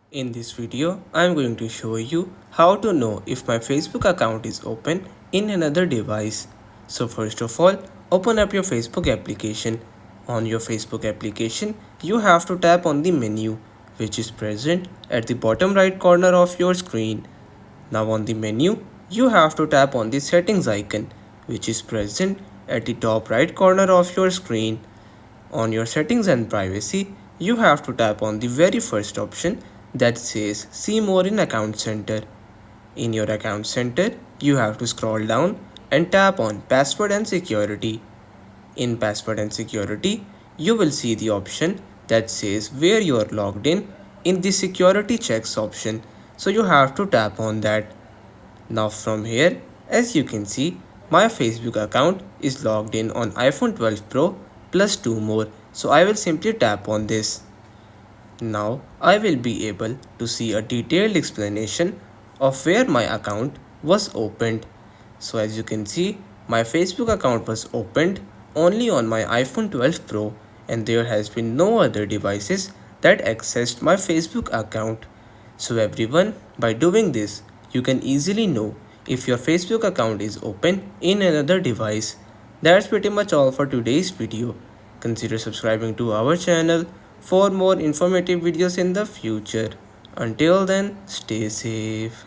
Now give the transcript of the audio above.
In this video, I am going to show you how to know if my Facebook account is open in another device. So first of all, open up your Facebook application. On your Facebook application, you have to tap on the menu which is present at the bottom right corner of your screen. Now on the menu, you have to tap on the settings icon which is present at the top right corner of your screen. On your settings and privacy, you have to tap on the very first option that says see more in account center. In your account center, you have to scroll down and tap on password and security. In password and security, you will see the option that says where you are logged in the security checks option. So you have to tap on that. Now from here, as you can see, my Facebook account is logged in on iPhone 12 Pro plus 2 more. So I will simply tap on this. Now I will be able to see a detailed explanation of where my account was opened. So as you can see, my Facebook account was opened only on my iPhone 12 Pro and there has been no other devices that accessed my Facebook account. So everyone, by doing this, you can easily know if your Facebook account is open in another device. That's pretty much all for today's video. Consider subscribing to our channel for more informative videos in the future. Until then, stay safe.